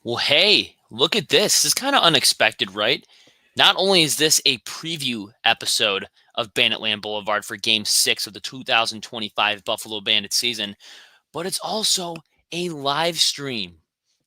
Well, hey, look at this. This is kind of unexpected, right? Not only is this a preview episode of Banditland Boulevard for Game 6 of the 2025 Buffalo Bandits season, but it's also a live stream.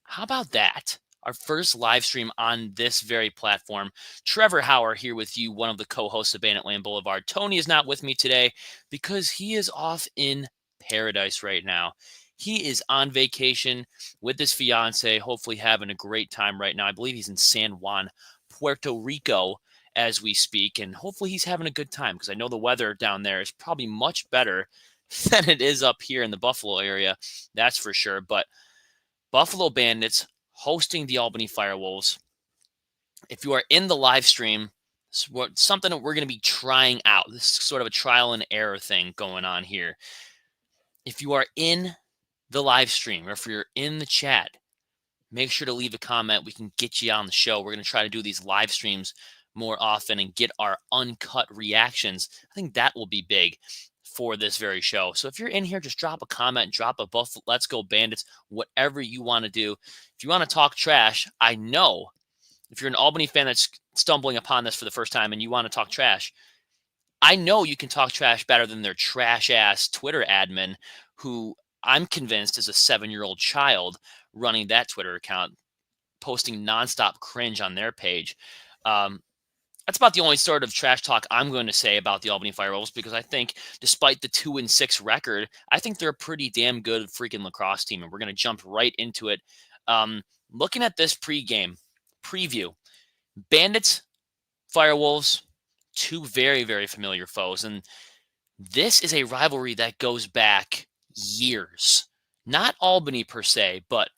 How about that? Our first live stream on this very platform. Trevor Hauer here with you, one of the co-hosts of Banditland Boulevard. Tony is not with me today because he is off in paradise right now. He is on vacation with his fiance, hopefully having a great time right now. I believe he's in San Juan, Puerto Rico as we speak, and hopefully he's having a good time because I know the weather down there is probably much better than it is up here in the Buffalo area. That's for sure. But Buffalo Bandits hosting the Albany FireWolves. If you are in the live stream, it's something that we're going to be trying out. This is sort of a trial and error thing going on here. If you are in the live stream or if you're in the chat, make sure to leave a comment. We can get you on the show. We're going to try to do these live streams more often and get our uncut reactions. I think that will be big for this very show. So if you're in here, just drop a comment, drop a buff, let's go Bandits, whatever you want to do. If you want to talk trash, I know if you're an Albany fan that's stumbling upon this for the first time and you want to talk trash, I know you can talk trash better than their trash ass Twitter admin who I'm convinced is a 7-year-old child running that Twitter account, posting nonstop cringe on their page. That's about the only sort of trash talk I'm going to say about the Albany FireWolves because I think despite the 2-6 record, I think they're a pretty damn good freaking lacrosse team, and we're going to jump right into it. Looking at this pregame preview, Bandits, FireWolves, two very, very familiar foes, and this is a rivalry that goes back years. Not Albany per se, but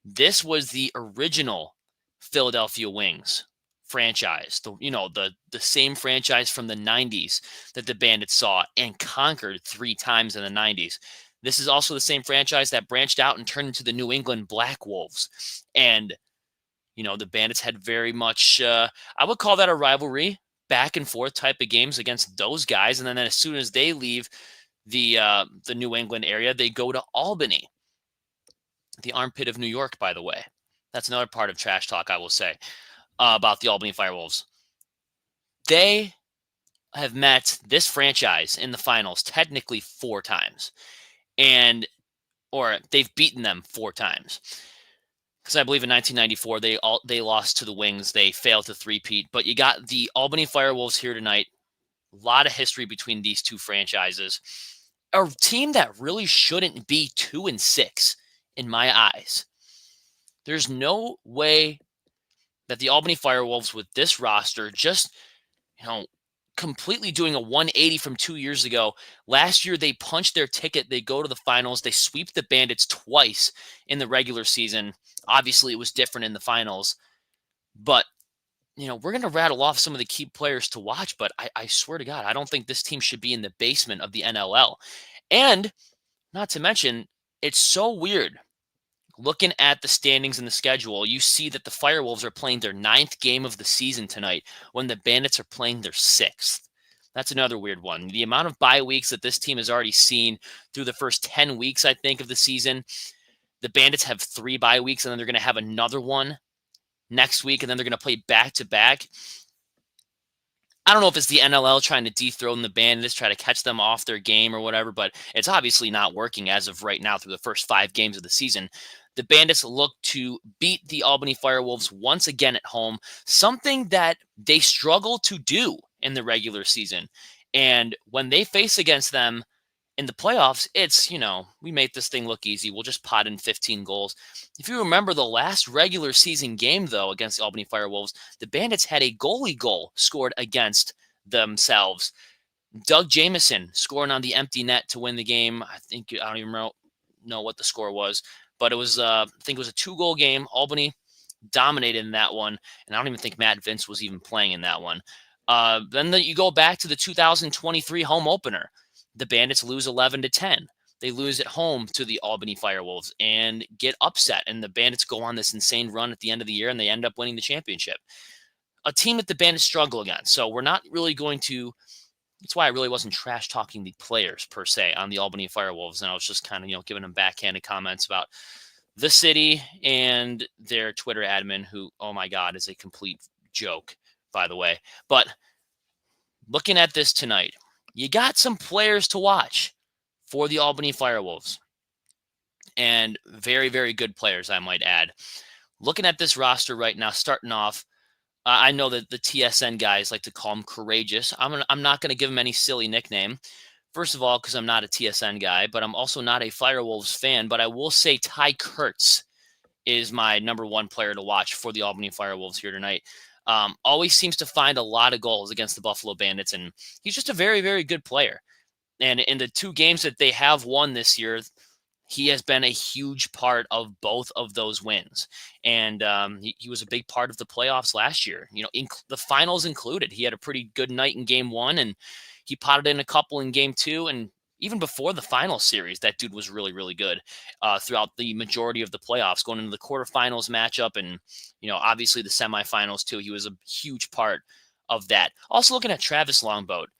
this was the original Philadelphia Wings franchise, the same franchise from the 90s that the Bandits saw and conquered 3 times in the 90s. This is also the same franchise that branched out and turned into the New England Black Wolves. And, the Bandits had very much, I would call that a rivalry, back and forth type of games against those guys. And then as soon as they leave the New England area, they go to Albany, the armpit of New York, by the way. That's another part of trash talk, I will say, about the Albany FireWolves. They have met this franchise in the finals technically 4 times, or they've beaten them 4 times. Because I believe in 1994 they lost to the Wings. They failed to three-peat, but you got the Albany FireWolves here tonight. A lot of history between these two franchises. A team that really shouldn't be 2-6 in my eyes. There's no way that the Albany FireWolves with this roster just, completely doing a 180 from 2 years ago. Last year, they punched their ticket. They go to the finals. They sweep the Bandits twice in the regular season. Obviously, it was different in the finals. But, we're going to rattle off some of the key players to watch. But I swear to God, I don't think this team should be in the basement of the NLL. And not to mention, it's so weird. Looking at the standings and the schedule, you see that the FireWolves are playing their 9th game of the season tonight when the Bandits are playing their 6th. That's another weird one. The amount of bye weeks that this team has already seen through the first 10 weeks, I think, of the season. The Bandits have 3 bye weeks, and then they're going to have another one next week, and then they're going to play back-to-back. I don't know if it's the NLL trying to dethrone the Bandits, try to catch them off their game or whatever, but it's obviously not working as of right now through the first 5 games of the season. The Bandits look to beat the Albany FireWolves once again at home, something that they struggle to do in the regular season. And when they face against them in the playoffs, it's, we make this thing look easy. We'll just pot in 15 goals. If you remember the last regular season game, though, against the Albany FireWolves, the Bandits had a goalie goal scored against themselves. Doug Jamieson scoring on the empty net to win the game. I don't even know what the score was. But it was, I think it was a 2-goal game. Albany dominated in that one. And I don't even think Matt Vince was even playing in that one. Then you go back to the 2023 home opener. The Bandits lose 11-10. They lose at home to the Albany FireWolves and get upset. And the Bandits go on this insane run at the end of the year, and they end up winning the championship. A team that the Bandits struggle against. So we're not really going to... That's why I really wasn't trash talking the players per se on the Albany FireWolves, and I was just kind of, giving them backhanded comments about the city and their Twitter admin, who, oh my God, is a complete joke, by the way. But looking at this tonight, you got some players to watch for the Albany FireWolves, and very, very good players, I might add. Looking at this roster right now, starting off, I know that the TSN guys like to call him Courageous. I'm not going to give him any silly nickname. First of all, because I'm not a TSN guy, but I'm also not a FireWolves fan. But I will say Ty Kurtz is my number one player to watch for the Albany FireWolves here tonight. Always seems to find a lot of goals against the Buffalo Bandits, and he's just a very, very good player. And in the 2 games that they have won this year, he has been a huge part of both of those wins. And he was a big part of the playoffs last year, the finals included. He had a pretty good night in game 1, and he potted in a couple in game 2. And even before the final series, that dude was really, really good throughout the majority of the playoffs, going into the quarterfinals matchup. And, obviously the semifinals too. He was a huge part of that. Also looking at Travis Longboat.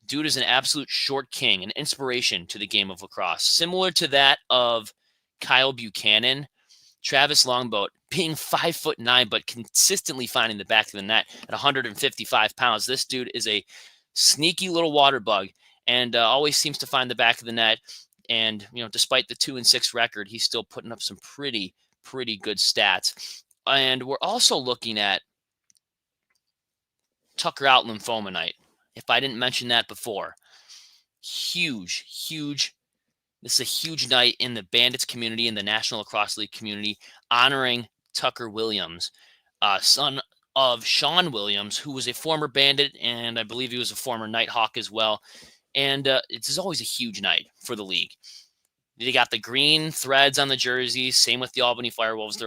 Dude is an absolute short king, an inspiration to the game of lacrosse. Similar to that of Kyle Buchanan, Travis Longboat being 5'9", but consistently finding the back of the net at 155 pounds. This dude is a sneaky little water bug and always seems to find the back of the net. And, despite the 2-6 record, he's still putting up some pretty good stats. And we're also looking at Tucker Out Lymphoma Night. If I didn't mention that before, huge. This is a huge night in the Bandits community, in the National Lacrosse League community, honoring Tucker Williams, son of Sean Williams, who was a former Bandit, and I believe he was a former Nighthawk as well. And it's always a huge night for the league. They got the green threads on the jerseys. Same with the Albany FireWolves.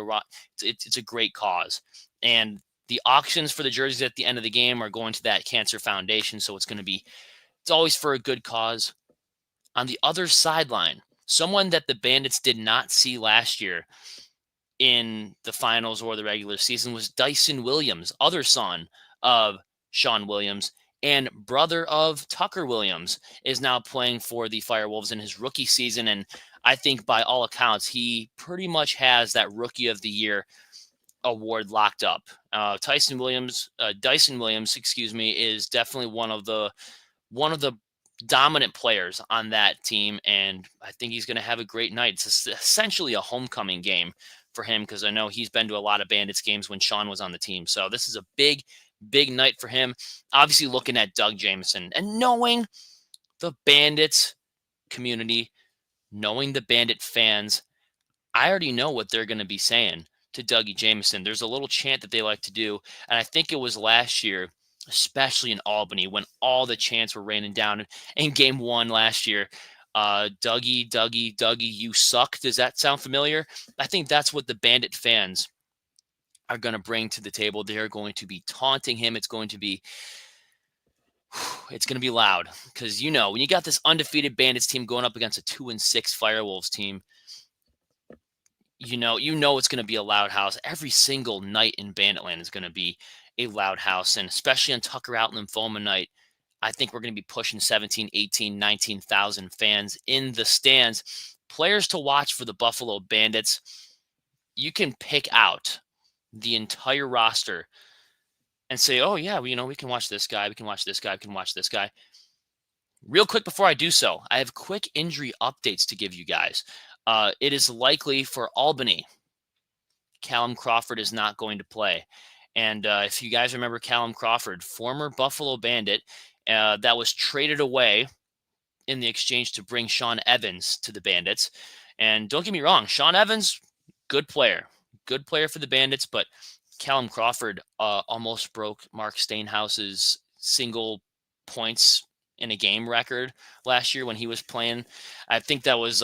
It's a great cause. And the auctions for the jerseys at the end of the game are going to that Cancer Foundation. So it's always for a good cause. On the other sideline, someone that the Bandits did not see last year in the finals or the regular season was Dyson Williams, other son of Sean Williams and brother of Tucker Williams, is now playing for the FireWolves in his rookie season. And I think by all accounts, he pretty much has that Rookie of the Year award locked up. Dyson Williams, is definitely one of the dominant players on that team, and I think he's going to have a great night. It's essentially a homecoming game for him, because I know he's been to a lot of Bandits games when Sean was on the team. So this is a big night for him. Obviously looking at Doug Jamieson and knowing the Bandits community, knowing the Bandit fans, I already know what they're going to be saying to Dougie Jamieson. There's a little chant that they like to do, and I think it was last year, especially in Albany, when all the chants were raining down in game 1 last year. Dougie, you suck. Does that sound familiar? I think that's what the Bandit fans are going to bring to the table. They're going to be taunting him. It's going to be loud, because when you got this undefeated Bandits team going up against a 2-6 FireWolves team, it's going to be a loud house. Every single night in Banditland is going to be a loud house, and especially on Tucker Out Lymphoma Night, I think we're going to be pushing 17, 18, 19,000 fans in the stands. Players to watch for the Buffalo Bandits. You can pick out the entire roster and say, oh yeah, we can watch this guy, we can watch this guy, we can watch this guy. Real quick before I do so, I have quick injury updates to give you guys. It is likely for Albany, Callum Crawford is not going to play. And if you guys remember Callum Crawford, former Buffalo Bandit, that was traded away in the exchange to bring Sean Evans to the Bandits. And don't get me wrong, Sean Evans, good player for the Bandits, but Callum Crawford almost broke Mark Steinhouse's single points in a game record last year when he was playing. I think that was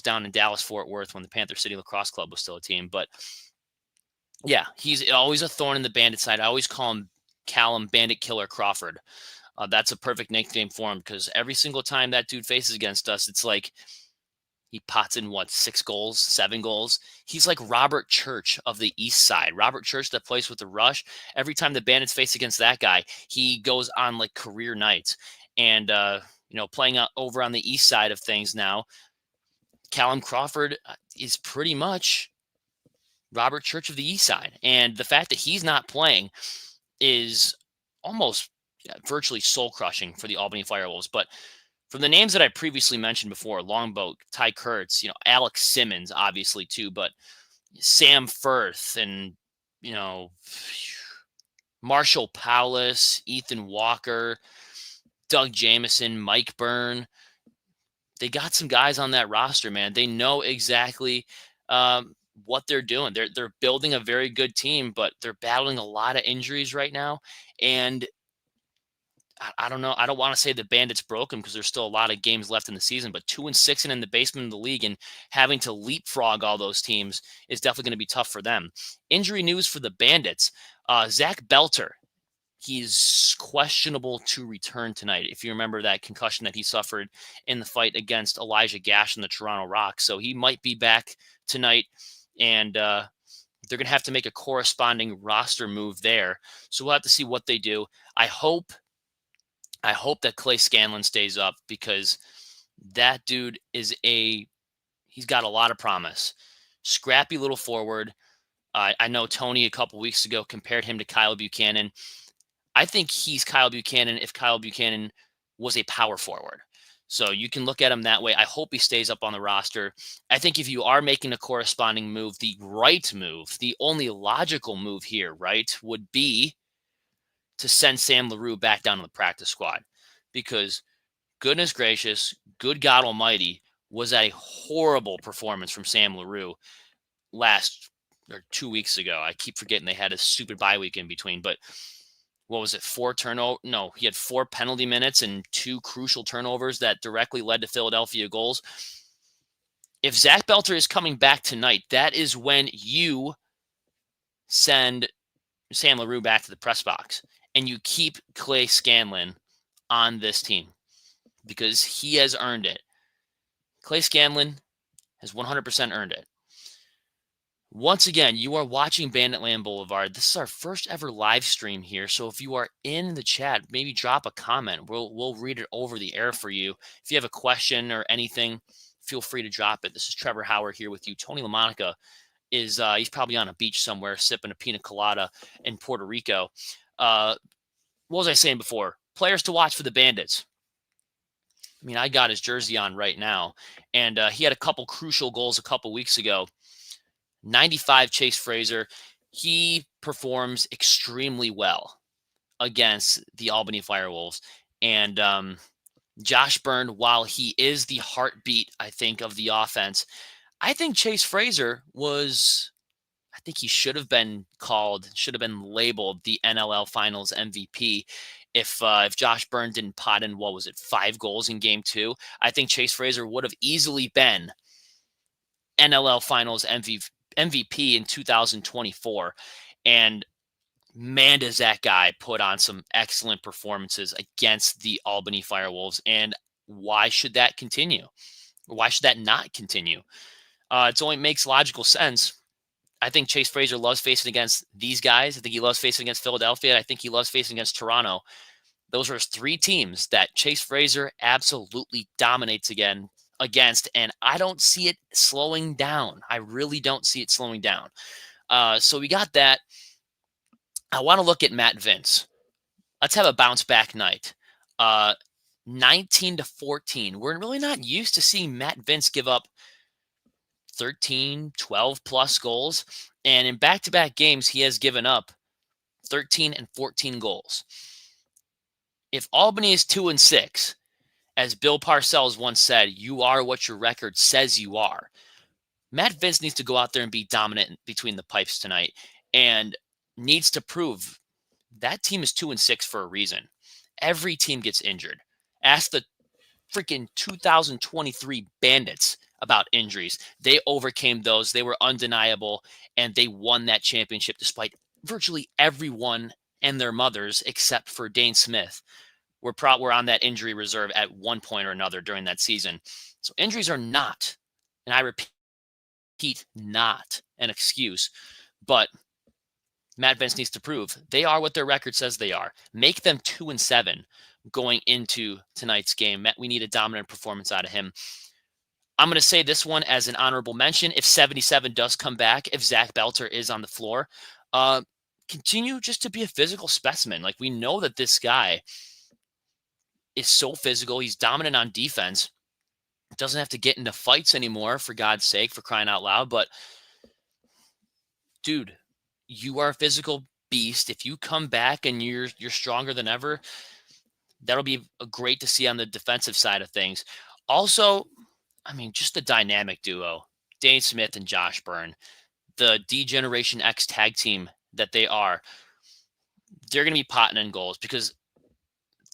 down in Dallas Fort Worth when the Panther City Lacrosse Club was still a team. But yeah, he's always a thorn in the Bandit side. I always call him Callum Bandit Killer Crawford. That's a perfect nickname for him, because every single time that dude faces against us, it's like he pots in 6 goals, 7 goals. He's like Robert Church of the East Side. Robert Church that plays with the Rush. Every time the Bandits face against that guy, he goes on like career nights. And playing over on the East Side of things now, Callum Crawford, is pretty much Robert Church of the East Side. And the fact that he's not playing is almost virtually soul crushing for the Albany FireWolves. But from the names that I previously mentioned before, Longboat, Ty Kurtz, Alex Simmons, obviously too, but Sam Firth and, Marshall Powless, Ethan Walker, Doug Jamison, Mike Byrne. They got some guys on that roster, man. They know exactly what they're doing. They're building a very good team, but they're battling a lot of injuries right now. And I don't know. I don't want to say the Bandits broke them because there's still a lot of games left in the season, but 2-6 and in the basement of the league and having to leapfrog all those teams is definitely going to be tough for them. Injury news for the Bandits. Zach Belter, he's questionable to return tonight. If you remember that concussion that he suffered in the fight against Elijah Gash in the Toronto Rock. So he might be back tonight, and they're going to have to make a corresponding roster move there. So we'll have to see what they do. I hope that Clay Scanlon stays up because that dude he's got a lot of promise. Scrappy little forward. I know Tony a couple weeks ago compared him to Kyle Buchanan. I think he's Kyle Buchanan if Kyle Buchanan was a power forward. So you can look at him that way. I hope he stays up on the roster. I think if you are making a corresponding move, the right move, the only logical move here, right, would be to send Sam LaRue back down to the practice squad, because goodness gracious, good God almighty, was that a horrible performance from Sam LaRue 2 weeks ago. I keep forgetting they had a stupid bye week in between, but what was it? 4 turnover? No, he had 4 penalty minutes and 2 crucial turnovers that directly led to Philadelphia goals. If Zach Belter is coming back tonight, that is when you send Sam LaRue back to the press box and you keep Clay Scanlon on this team because he has earned it. Clay Scanlon has 100% earned it. Once again, you are watching Banditland Boulevard. This is our first ever live stream here. So if you are in the chat, maybe drop a comment. We'll read it over the air for you. If you have a question or anything, feel free to drop it. This is Trevor Howard here with you. Tony LaMonica is he's probably on a beach somewhere sipping a pina colada in Puerto Rico. What was I saying before? Players to watch for the Bandits. I mean, I got his jersey on right now, and he had a couple crucial goals a couple weeks ago. 95 Chase Fraser. He performs extremely well against the Albany FireWolves. And Josh Byrne, while he is the heartbeat, I think, of the offense, I think Chase Fraser he should have been labeled the NLL Finals MVP. If Josh Byrne didn't pot in, 5 goals in game 2, I think Chase Fraser would have easily been NLL Finals MVP in 2024. And man, does that guy put on some excellent performances against the Albany FireWolves. And why should that continue? Why should that not continue? It only makes logical sense. I think Chase Fraser loves facing against these guys. I think he loves facing against Philadelphia. I think he loves facing against Toronto. Those are 3 teams that Chase Fraser absolutely dominates against, and I don't see it slowing down. I really don't see it slowing down. So we got that. I want to look at Matt Vince. Let's have a bounce back night. 19-14. We're really not used to seeing Matt Vince give up 13, 12 plus goals. And in back-to-back games, he has given up 13 and 14 goals. If Albany is 2-6, as Bill Parcells once said, you are what your record says you are. Matt Vince needs to go out there and be dominant between the pipes tonight and needs to prove that team is 2-6 for a reason. Every team gets injured. Ask the freaking 2023 Bandits about injuries. They overcame those. They were undeniable, and they won that championship despite virtually everyone and their mothers except for Dane Smith were on that injury reserve at one point or another during that season. So injuries are not, and I repeat, not an excuse, but Matt Vince needs to prove they are what their record says they are. Make them 2-7 going into tonight's game. We need a dominant performance out of him. I'm going to say this one as an honorable mention. If 77 does come back, if Zach Belter is on the floor, continue just to be a physical specimen. Like, we know that this guy is so physical. He's dominant on defense. Doesn't have to get into fights anymore, for God's sake, for crying out loud. But dude, you are a physical beast. If you come back and you're stronger than ever, that'll be great to see on the defensive side of things. Also, I mean, just the dynamic duo, Dane Smith and Josh Byrne, the D-Generation X tag team that they are, they're going to be potting in goals because,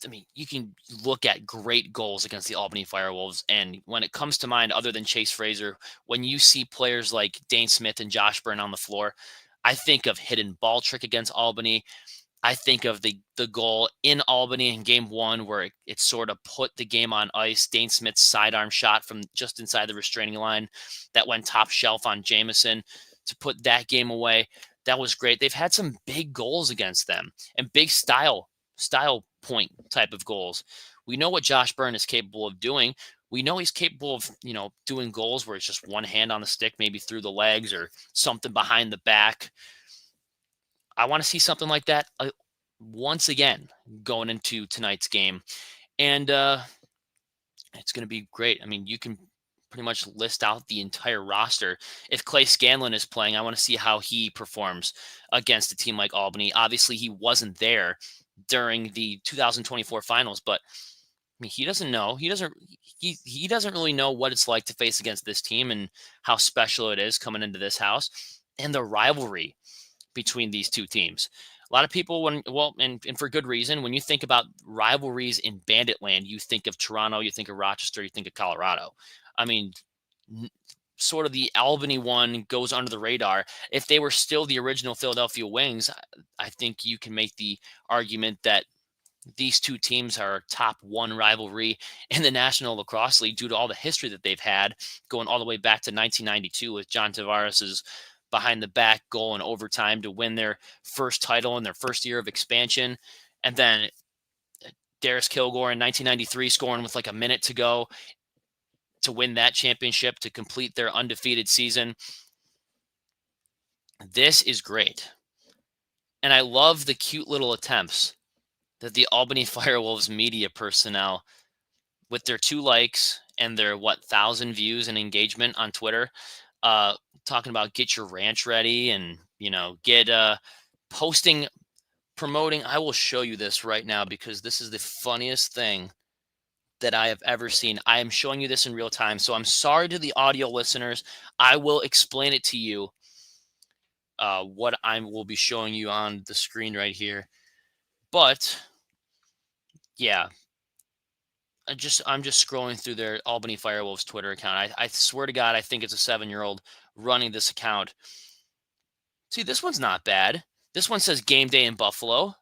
I mean, you can look at great goals against the Albany FireWolves, and when it comes to mind, other than Chase Fraser, when you see players like Dane Smith and Josh Byrne on the floor, I think of hidden ball trick against Albany. I think of the goal in Albany in game one where it sort of put the game on ice. Dane Smith's sidearm shot from just inside the restraining line that went top shelf on Jamison to put that game away. That was great. They've had some big goals against them and big style point type of goals. We know what Josh Byrne is capable of doing. We know he's capable of, doing goals where it's just one hand on the stick, maybe through the legs or something behind the back. I want to see something like that once again going into tonight's game. And it's going to be great. I mean, you can pretty much list out the entire roster. If Clay Scanlon is playing, I want to see how he performs against a team like Albany. Obviously, he wasn't there during the 2024 finals, but I mean, he doesn't know. He doesn't really know what it's like to face against this team and how special it is coming into this house and the rivalry between these two teams. A lot of people, and for good reason, when you think about rivalries in Banditland, you think of Toronto, you think of Rochester, you think of Colorado. I mean, sort of the Albany one goes under the radar. If they were still the original Philadelphia Wings, I think you can make the argument that these two teams are top one rivalry in the National Lacrosse League due to all the history that they've had, going all the way back to 1992 with John Tavares's behind the back goal in overtime to win their first title in their first year of expansion. And then Darius Kilgore in 1993 scoring with like a minute to go to win that championship, to complete their undefeated season. This is great. And I love the cute little attempts that the Albany FireWolves media personnel, with their 2 likes and their 1,000 views and engagement on Twitter, talking about get your ranch ready and, get posting, promoting. I will show you this right now because this is the funniest thing that I have ever seen. I am showing you this in real time. So I'm sorry to the audio listeners. I will explain it to you, what I will be showing you on the screen right here. But yeah, I'm just scrolling through their Albany FireWolves Twitter account. I swear to God, I think it's a 7-year-old running this account. See, this one's not bad. This one says game day in Buffalo.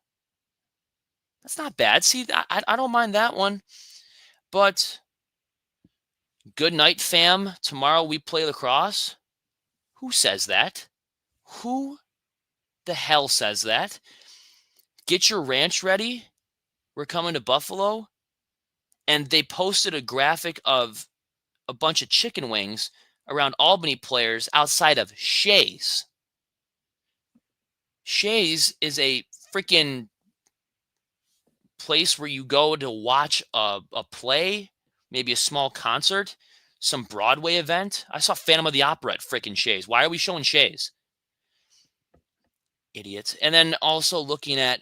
That's not bad. See, I don't mind that one. But good night, fam. Tomorrow we play lacrosse. Who says that? Who the hell says that? Get your ranch ready. We're coming to Buffalo. And they posted a graphic of a bunch of chicken wings around Albany players outside of Shays. Shays is a freaking place where you go to watch a play, maybe a small concert, some Broadway event. I saw Phantom of the Opera at freaking Shays. Why are we showing Shays? Idiots. And then also looking at,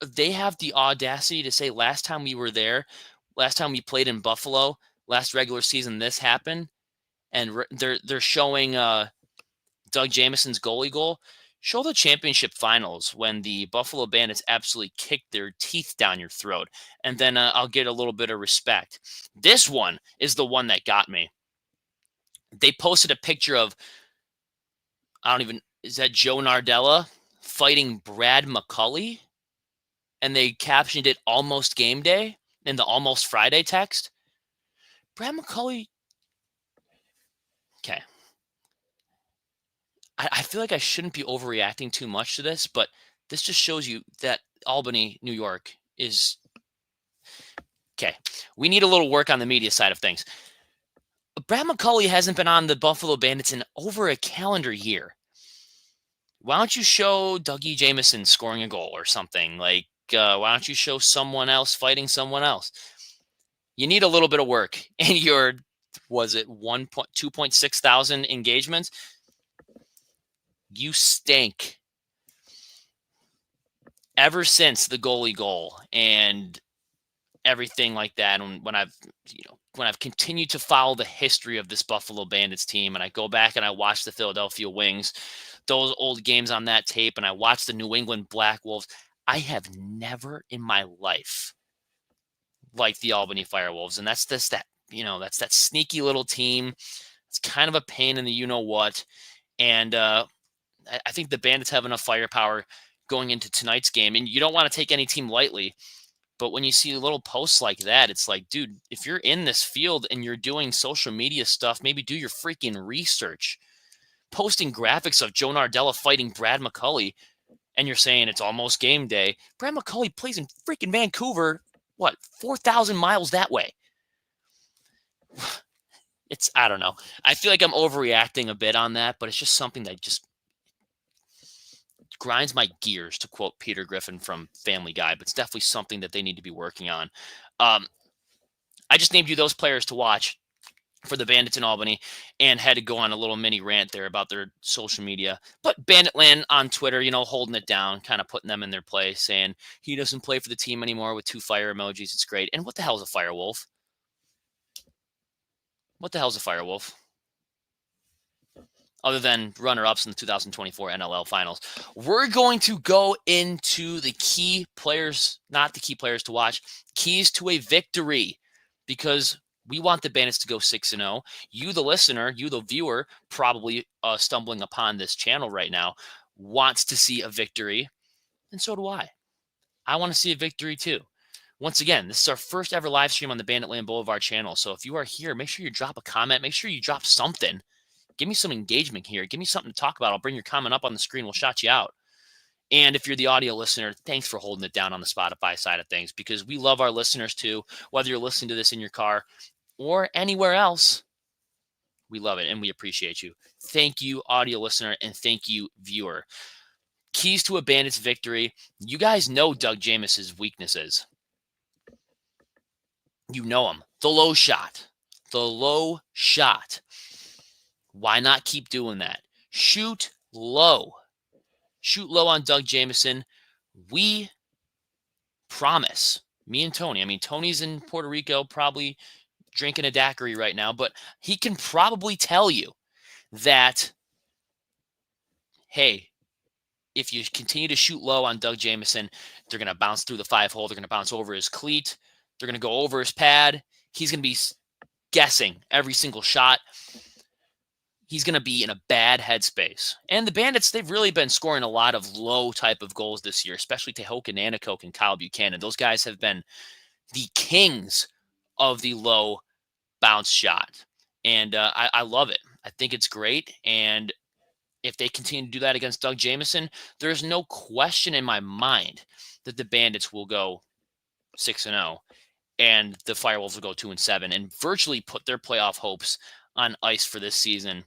they have the audacity to say last time we were there, last time we played in Buffalo, last regular season, this happened. And they're showing Doug Jamison's goalie goal. Show the championship finals when the Buffalo Bandits absolutely kicked their teeth down your throat. And then I'll get a little bit of respect. This one is the one that got me. They posted a picture of, is that Joe Nardella fighting Brad McCulley? And they captioned it almost game day in the almost Friday text. Brad McCulley. Okay. I feel like I shouldn't be overreacting too much to this, but this just shows you that Albany, New York is okay. We need a little work on the media side of things. Brad McCulley hasn't been on the Buffalo Bandits in over a calendar year. Why don't you show Dougie Jameson scoring a goal or something? Like, why don't you show someone else fighting someone else? You need a little bit of work. And your, was it 2.6 thousand engagements? You stink. Ever since the goalie goal and everything like that, and when I've continued to follow the history of this Buffalo Bandits team, and I go back and I watch the Philadelphia Wings, those old games on that tape, and I watch the New England Black Wolves, I have never in my life liked the Albany FireWolves. And that's that's that sneaky little team. It's kind of a pain in the you-know-what. And I think the Bandits have enough firepower going into tonight's game. And you don't want to take any team lightly. But when you see little posts like that, it's like, dude, if you're in this field and you're doing social media stuff, maybe do your freaking research. Posting graphics of Joe Nardella fighting Brad McCulley, and you're saying it's almost game day. Brad McCulley plays in freaking Vancouver, 4,000 miles that way? I don't know. I feel like I'm overreacting a bit on that, but it's just something that just grinds my gears, to quote Peter Griffin from Family Guy, but it's definitely something that they need to be working on. I just named you those players to watch for the Bandits in Albany, and had to go on a little mini rant there about their social media. But Banditland on Twitter, holding it down, kind of putting them in their place, saying he doesn't play for the team anymore with 2 fire emojis. It's great. And what the hell is a firewolf? What the hell is a firewolf? Other than runner-ups in the 2024 NLL Finals. We're going to go into the key players, not the key players to watch, keys to a victory, because we want the Bandits to go 6-0. You, the listener, you, the viewer, probably stumbling upon this channel right now, wants to see a victory, and so do I. I want to see a victory too. Once again, this is our first ever live stream on the Banditland Boulevard channel, so if you are here, make sure you drop a comment. Make sure you drop something. Give me some engagement here. Give me something to talk about. I'll bring your comment up on the screen. We'll shout you out. And if you're the audio listener, thanks for holding it down on the Spotify side of things, because we love our listeners too. Whether you're listening to this in your car or anywhere else, we love it and we appreciate you. Thank you, audio listener, and thank you, viewer. Keys to a Bandits victory. You guys know Doug James's weaknesses. You know them. The low shot. The low shot. Why not keep doing that? Shoot low. Shoot low on Doug Jameson. We promise. Me and Tony. I mean, Tony's in Puerto Rico, probably drinking a daiquiri right now, but he can probably tell you that, hey, if you continue to shoot low on Doug Jameson, they're going to bounce through the 5-hole. They're going to bounce over his cleat. They're going to go over his pad. He's going to be guessing every single shot. He's going to be in a bad headspace. And the Bandits, they've really been scoring a lot of low type of goals this year, especially Tehoka Nanticoke and Kyle Buchanan. Those guys have been the kings of the low bounce shot. And I love it. I think it's great. And if they continue to do that against Doug Jameson, there's no question in my mind that the Bandits will go 6-0 and the FireWolves will go 2-7 and virtually put their playoff hopes on ice for this season.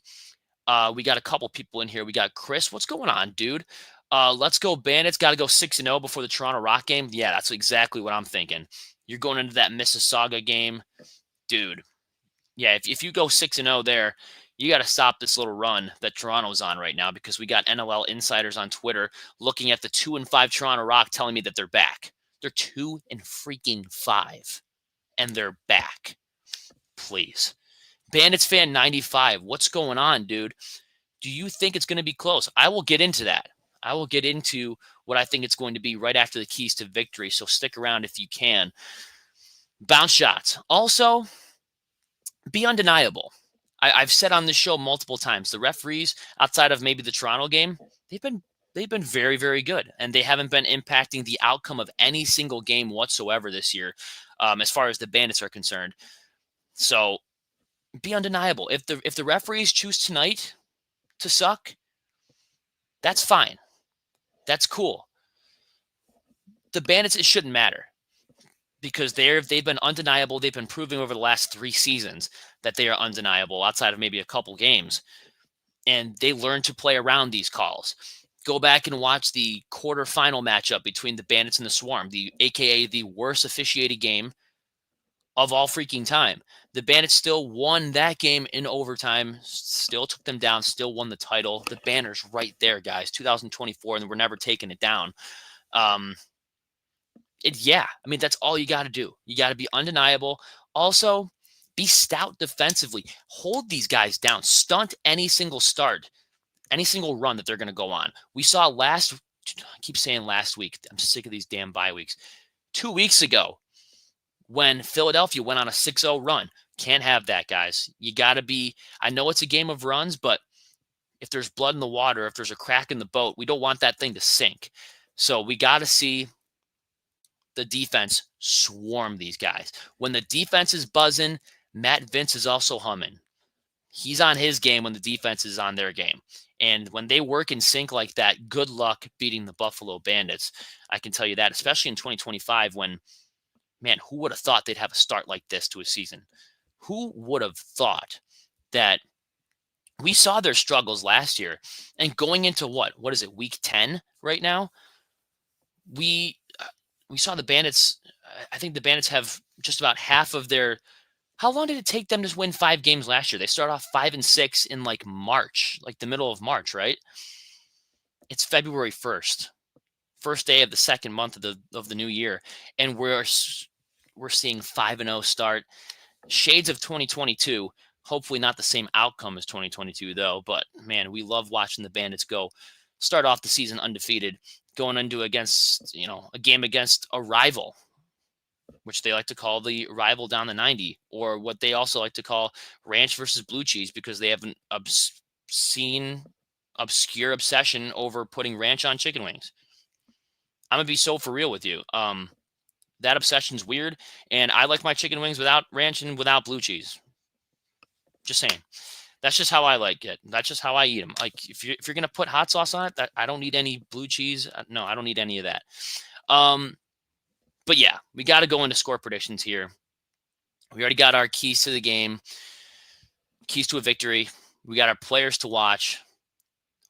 We got a couple people in here. We got Chris. What's going on, dude? Let's go Bandits. Got to go 6-0 before the Toronto Rock game. Yeah, that's exactly what I'm thinking. You're going into that Mississauga game. Dude. Yeah, if you go 6-0 there, you got to stop this little run that Toronto's on right now, because we got NLL insiders on Twitter looking at the 2-5 Toronto Rock telling me that they're back. They're 2-5 and they're back. Please. Bandits fan 95. What's going on, dude? Do you think it's going to be close? I will get into that. I will get into what I think it's going to be right after the keys to victory. So stick around if you can. Bounce shots. Also, be undeniable. I've said on this show multiple times, the referees outside of maybe the Toronto game, they've been very, very good, and they haven't been impacting the outcome of any single game whatsoever this year, as far as the Bandits are concerned. So be undeniable. If the referees choose tonight to suck, that's fine. That's cool. The Bandits, it shouldn't matter. because they've been undeniable. They've been proving over the last 3 seasons that they are undeniable outside of maybe a couple games. And they learn to play around these calls. Go back and watch the quarterfinal matchup between the Bandits and the Swarm, the AKA the worst officiated game of all freaking time. The Bandits still won that game in overtime, still took them down, still won the title. The banner's right there, guys. 2024, and we're never taking it down. Yeah, I mean, that's all you got to do. You got to be undeniable. Also, be stout defensively. Hold these guys down. Stunt any single start, any single run that they're going to go on. We saw I keep saying last week. I'm sick of these damn bye weeks. 2 weeks ago, when Philadelphia went on a 6-0 run. Can't have that, guys. You got to be, I know it's a game of runs, but if there's blood in the water, if there's a crack in the boat, we don't want that thing to sink. So we got to see the defense swarm these guys. When the defense is buzzing, Matt Vince is also humming. He's on his game when the defense is on their game. And when they work in sync like that, good luck beating the Buffalo Bandits. I can tell you that, especially in 2025 when, man, who would have thought they'd have a start like this to a season? Who would have thought that we saw their struggles last year and going into what is it, week 10 right now? We saw the Bandits. I think the Bandits have just about half of their. How long did it take them to win 5 games last year? They start off 5-6 in like March, like the middle of March, right? It's February 1st, first day of the second month of the new year, and we're seeing 5-0 start. Shades of 2022. Hopefully not the same outcome as 2022 though. But man, we love watching the Bandits start off the season undefeated, going into a game against a rival, which they like to call the rival down the 90, or what they also like to call ranch versus blue cheese, because they have an obscure obsession over putting ranch on chicken wings. I'm gonna be so for real with you. That obsession's weird, and I like my chicken wings without ranch and without blue cheese. Just saying. That's just how I like it. That's just how I eat them. Like if you're gonna put hot sauce on it, I don't need any blue cheese. No, I don't need any of that. But yeah, we got to go into score predictions here. We already got our keys to the game, keys to a victory. We got our players to watch.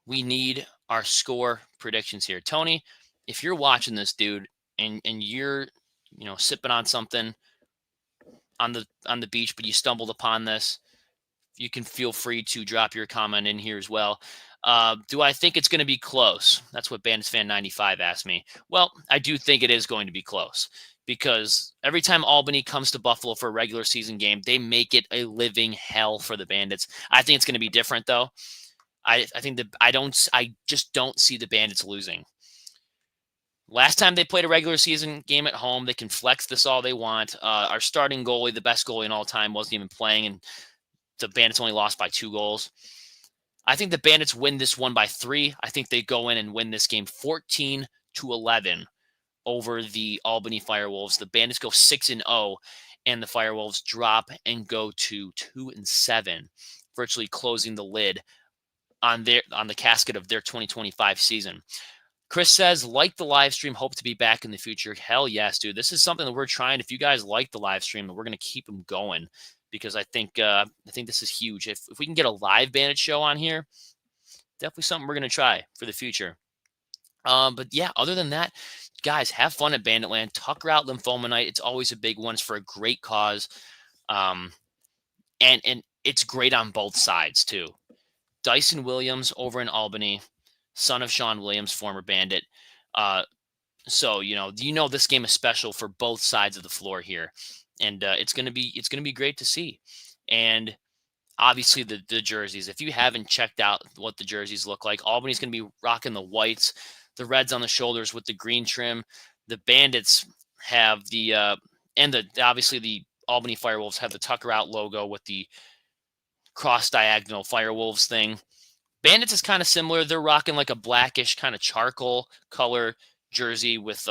We need our score predictions here. Tony, if you're watching this, dude, and you're sipping on something on the beach, but you stumbled upon this, you can feel free to drop your comment in here as well. Do I think it's going to be close? That's what Bandits Fan 95 asked me. Well, I do think it is going to be close, because every time Albany comes to Buffalo for a regular season game, they make it a living hell for the Bandits. I think it's going to be different though. I think that I just don't see the Bandits losing. Last time they played a regular season game at home, they can flex this all they want. Our starting goalie, the best goalie in all time, wasn't even playing, and the Bandits only lost by 2 goals. I think the Bandits win this one by 3. I think they go in and win this game 14-11 over the Albany FireWolves. The Bandits go 6-0, and the FireWolves drop and go to 2-7, virtually closing the lid on the casket of their 2025 season. Chris says, like the live stream, hope to be back in the future. Hell yes, dude. This is something that we're trying. If you guys like the live stream, we're going to keep them going, because I think this is huge. If we can get a live Bandit show on here, definitely something we're going to try for the future. But yeah, other than that, guys, have fun at Banditland. Tucker out Lymphoma Night. It's always a big one. It's for a great cause. And it's great on both sides too. Dyson Williams over in Albany, son of Sean Williams, former Bandit. So this game is special for both sides of the floor here, and it's gonna be great to see. And obviously the jerseys. If you haven't checked out what the jerseys look like, Albany's gonna be rocking the whites, the reds on the shoulders with the green trim. The Bandits have obviously the Albany FireWolves have the Tucker Out logo with the cross diagonal FireWolves thing. Bandits is kind of similar. They're rocking like a blackish kind of charcoal color jersey with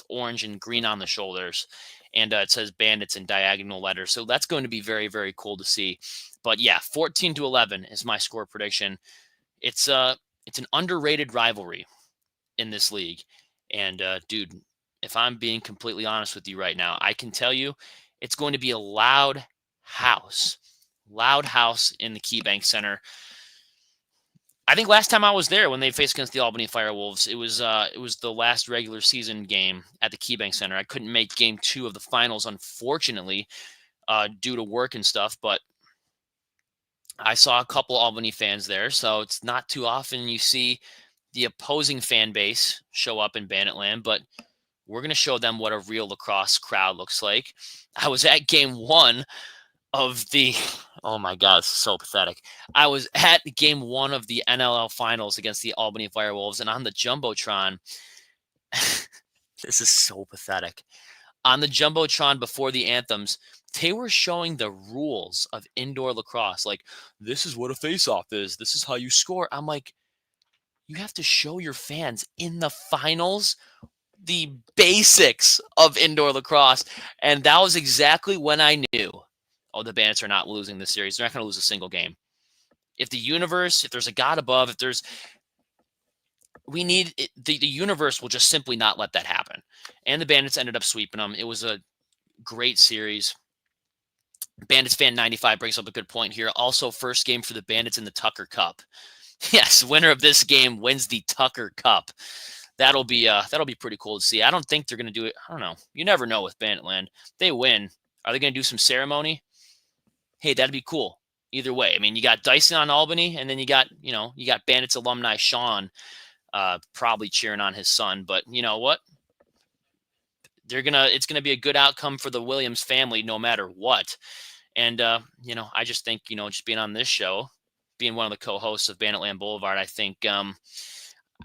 orange and green on the shoulders, and it says Bandits in diagonal letters. So that's going to be very, very cool to see. But yeah, 14-11 is my score prediction. It's an underrated rivalry in this league, and dude, if I'm being completely honest with you right now, I can tell you it's going to be a loud house. Loud house in the KeyBank Center. I think last time I was there when they faced against the Albany FireWolves, it was the last regular season game at the KeyBank Center. I couldn't make game 2 of the finals, unfortunately, due to work and stuff, but I saw a couple Albany fans there, so it's not too often you see the opposing fan base show up in Banditland, but we're going to show them what a real lacrosse crowd looks like. I was at game 1 of the, oh my God, it's so pathetic. I was at game 1 of the NLL finals against the Albany FireWolves, and on the Jumbotron, this is so pathetic. On the Jumbotron before the anthems, they were showing the rules of indoor lacrosse. Like, this is what a face-off is. This is how you score. I'm like, you have to show your fans in the finals the basics of indoor lacrosse. And that was exactly when I knew, oh, the Bandits are not losing this series. They're not going to lose a single game. If the universe, if there's a God above, if there's, we need, the universe will just simply not let that happen. And the Bandits ended up sweeping them. It was a great series. Bandits fan 95 brings up a good point here. Also, first game for the Bandits in the Tucker Cup. Yes, winner of this game wins the Tucker Cup. That'll be pretty cool to see. I don't think they're going to do it. I don't know. You never know with Banditland. They win. Are they going to do some ceremony? Hey, that'd be cool. Either way. I mean, you got Dyson on Albany, and then you got Bandits alumni Sean probably cheering on his son. But you know what? It's gonna be a good outcome for the Williams family no matter what. And I just think, just being on this show, being one of the co-hosts of Banditland Boulevard, I think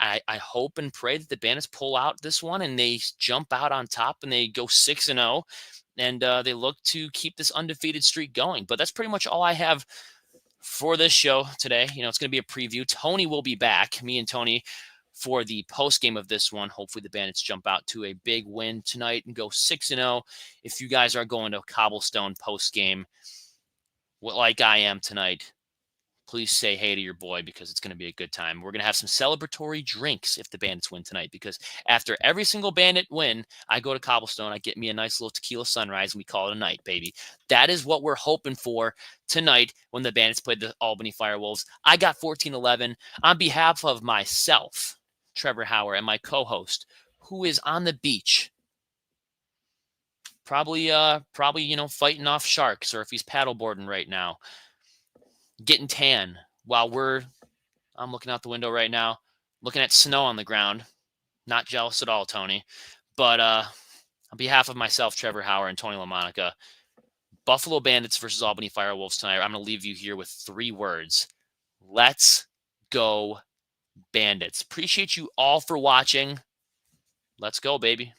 I hope and pray that the Bandits pull out this one and they jump out on top and they go 6-0 and they look to keep this undefeated streak going. But that's pretty much all I have for this show today. It's going to be a preview. Tony will be back, me and Tony, for the post game of this one. Hopefully the Bandits jump out to a big win tonight and go 6-0. If you guys are going to Cobblestone post game, like I am tonight, please say hey to your boy because it's going to be a good time. We're going to have some celebratory drinks if the Bandits win tonight, because after every single Bandit win, I go to Cobblestone, I get me a nice little tequila sunrise, and we call it a night, baby. That is what we're hoping for tonight when the Bandits played the Albany FireWolves. I got 14-11 on behalf of myself, Trevor Hauer, and my co-host, who is on the beach, probably fighting off sharks, or if he's paddleboarding right now, getting tan while I'm looking out the window right now, looking at snow on the ground. Not jealous at all, Tony. But on behalf of myself, Trevor Hauer, and Tony LaMonica, Buffalo Bandits versus Albany FireWolves tonight, I'm going to leave you here with 3 words. Let's go Bandits. Appreciate you all for watching. Let's go, baby.